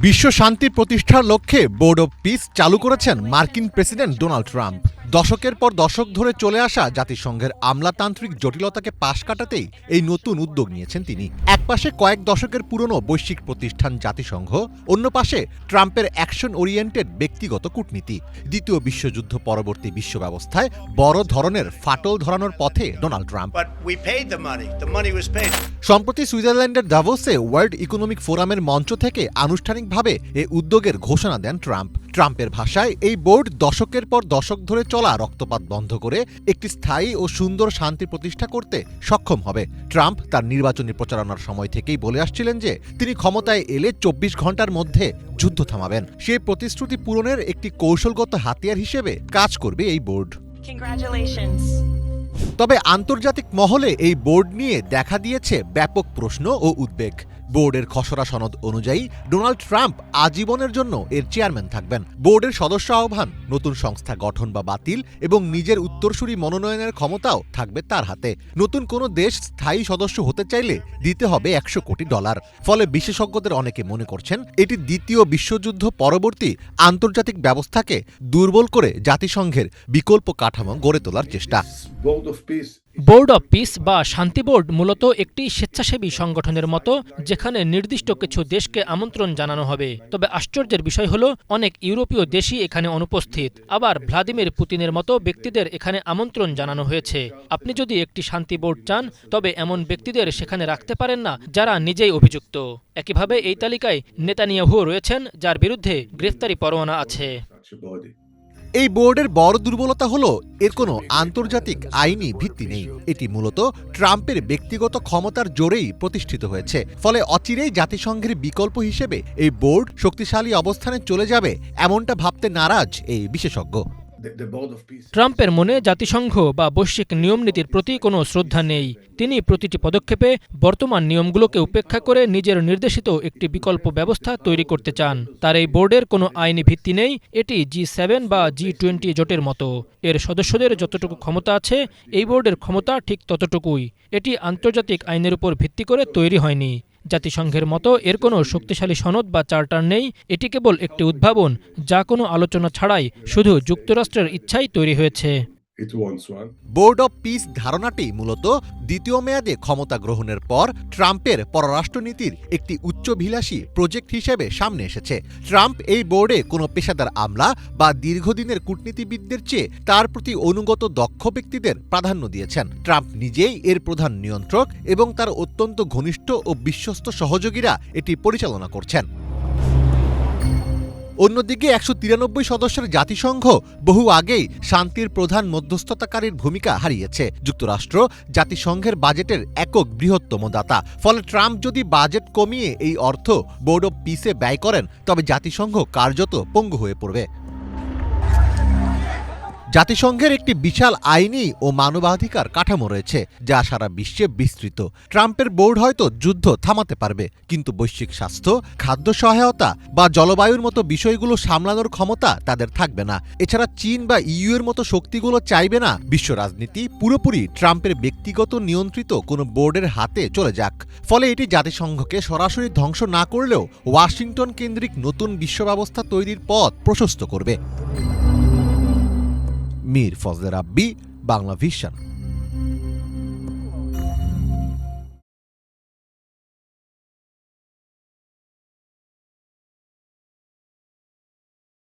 বিশ্ব শান্তি প্রতিষ্ঠার লক্ষ্যে বোর্ড অব পিস চালু করেছেন মার্কিন প্রেসিডেন্ট ডোনাল্ড ট্রাম্প। দশকের পর দশক ধরে চলে আসা জাতিসংঘের আমলাতান্ত্রিক জটিলতাকে পাশ কাটাতেই এই নতুন উদ্যোগ নিয়েছেন তিনি। একপাশে কয়েক দশকের পুরনো বৈশ্বিক প্রতিষ্ঠান জাতিসংঘ, অন্য পাশে ট্রাম্পের অ্যাকশন ওরিয়েন্টেড ব্যক্তিগত কূটনীতি। দ্বিতীয় বিশ্বযুদ্ধ পরবর্তী বিশ্ব ব্যবস্থায় বড় ধরনের ফাটল ধরানোর পথে ডোনাল্ড ট্রাম্প। সম্প্রতি সুইজারল্যান্ডের দাভোসে ওয়ার্ল্ড ইকোনমিক ফোরামের মঞ্চ থেকে আনুষ্ঠানিকভাবে এ উদ্যোগের ঘোষণা দেন ট্রাম্প। ট্রাম্পের ভাষায় এই বোর্ড দশকের পর দশক ধরে চলা রক্তপাত বন্ধ করে একটি স্থায়ী ও সুন্দর শান্তি প্রতিষ্ঠা করতে সক্ষম হবে। ট্রাম্প তার নির্বাচনী প্রচারণার সময় থেকেই বলে আসছিলেন যে তিনি ক্ষমতায় এলে ২৪ ঘন্টার মধ্যে যুদ্ধ থামাবেন। সেই প্রতিশ্রুতি পূরণের একটি কৌশলগত হাতিয়ার হিসেবে কাজ করবে এই বোর্ড। তবে আন্তর্জাতিক মহলে এই বোর্ড নিয়ে দেখা দিয়েছে ব্যাপক প্রশ্ন ও উদ্বেগ। বোর্ডের খসড়া সনদ অনুযায়ী ডোনাল্ড ট্রাম্প আজীবনের জন্য এর চেয়ারম্যান থাকবেন। বোর্ডের সদস্য আহ্বান, নতুন সংস্থা গঠন বা বাতিল এবং নিজের উত্তরসূরি মনোনয়নের ক্ষমতাও থাকবে তার হাতে। নতুন কোনো দেশ স্থায়ী সদস্য হতে চাইলে দিতে হবে $100 কোটি। ফলে বিশেষজ্ঞদের অনেকে মনে করছেন এটি দ্বিতীয় বিশ্বযুদ্ধ পরবর্তী আন্তর্জাতিক ব্যবস্থাকে দুর্বল করে জাতিসংঘের বিকল্প কাঠামো গড়ে তোলার চেষ্টা। বোর্ড অব পিস বা শান্তি বোর্ড মূলত একটি স্বেচ্ছাসেবী সংগঠনের মতো, যেখানে নির্দিষ্ট কিছু দেশকে আমন্ত্রণ জানানো হবে। তবে আশ্চর্যের বিষয় হলো অনেক ইউরোপীয় দেশই এখানে অনুপস্থিত। আবার ভ্লাদিমির পুতিনের মতো ব্যক্তিদের এখানে আমন্ত্রণ জানানো হয়েছে। আপনি যদি একটি শান্তি বোর্ড চান, তবে এমন ব্যক্তিদের সেখানে রাখতে পারেন না যারা নিজেই অভিযুক্ত। একইভাবে এই তালিকায় নেতানিয়াহু রয়েছেন, যার বিরুদ্ধে গ্রেফতারি পরোয়ানা আছে। এই বোর্ডের বড় দুর্বলতা হলো এর কোনো আন্তর্জাতিক আইনি ভিত্তি নেই। এটি মূলত ট্রাম্পের ব্যক্তিগত ক্ষমতার জোরেই প্রতিষ্ঠিত হয়েছে। ফলে অচিরেই জাতিসংঘের বিকল্প হিসেবে এই বোর্ড শক্তিশালী অবস্থানে চলে যাবে, এমনটা ভাবতে নারাজ এই বিশেষজ্ঞ। ট্রাম্পের মনে জাতিসংঘ বা বৈশ্বিক নিয়মনীতির প্রতি কোনো শ্রদ্ধা নেই। তিনি প্রতিটি পদক্ষেপে বর্তমান নিয়মগুলোকে উপেক্ষা করে নিজের নির্দেশিত একটি বিকল্প ব্যবস্থা তৈরি করতে চান। তার এই বোর্ডের কোনো আইনি ভিত্তি নেই। এটি G7 বা G20 জোটের মতো। এর সদস্যদের যতটুকু ক্ষমতা আছে, এই বোর্ডের ক্ষমতা ঠিক ততটুকুই। এটি আন্তর্জাতিক আইনের উপর ভিত্তি করে তৈরি হয়নি। জাতিসংঘের মতো এর কোনো শক্তিশালী সনদ বা চার্টার নেই। এটি কেবল একটি উদ্ভাবন, যা কোনো আলোচনা ছাড়াই শুধু যুক্তরাষ্ট্রের ইচ্ছাই তৈরি হয়েছে। বোর্ড অব পিস ধারণাটি মূলত দ্বিতীয় মেয়াদে ক্ষমতা গ্রহণের পর ট্রাম্পের পররাষ্ট্রনীতির একটি উচ্চাভিলাষী প্রজেক্ট হিসেবে সামনে এসেছে। ট্রাম্প এই বোর্ডে কোনো পেশাদার আমলা বা দীর্ঘদিনের কূটনীতিবিদদের চেয়ে তার প্রতি অনুগত দক্ষ ব্যক্তিদের প্রাধান্য দিয়েছেন। ট্রাম্প নিজেই এর প্রধান নিয়ন্ত্রক এবং তার অত্যন্ত ঘনিষ্ঠ ও বিশ্বস্ত সহযোগীরা এটি পরিচালনা করছেন। অন্যদিকে ১৯৩ সদস্যের জাতিসংঘ বহু আগেই শান্তির প্রধান মধ্যস্থতাকারীর ভূমিকা হারিয়েছে। যুক্তরাষ্ট্র জাতিসংঘের বাজেটের একক বৃহত্তম দাতা। ফলে ট্রাম্প যদি বাজেট কমিয়ে এই অর্থ বোর্ড অব পিসে ব্যয় করেন, তবে জাতিসংঘ কার্যত পঙ্গু হয়ে পড়বে। জাতিসংঘের একটি বিশাল আইনি ও মানবাধিকার কাঠামো রয়েছে, যা সারা বিশ্বে বিস্তৃত। ট্রাম্পের বোর্ড হয়তো যুদ্ধ থামাতে পারবে, কিন্তু বৈশ্বিক স্বাস্থ্য, খাদ্য সহায়তা বা জলবায়ুর মতো বিষয়গুলো সামলানোর ক্ষমতা তাদের থাকবে না। এছাড়া চীন বা ইইউ এর মতো শক্তিগুলো চাইবে না বিশ্ব রাজনীতি পুরোপুরি ট্রাম্পের ব্যক্তিগত নিয়ন্ত্রিত কোনো বোর্ডের হাতে চলে যাক। ফলে এটি জাতিসংঘকে সরাসরি ধ্বংস না করলেও ওয়াশিংটন কেন্দ্রিক নতুন বিশ্ব ব্যবস্থা তৈরির পথ প্রশস্ত করবে। মীর ফজলে রাব্বি, বাংলা ভিশন।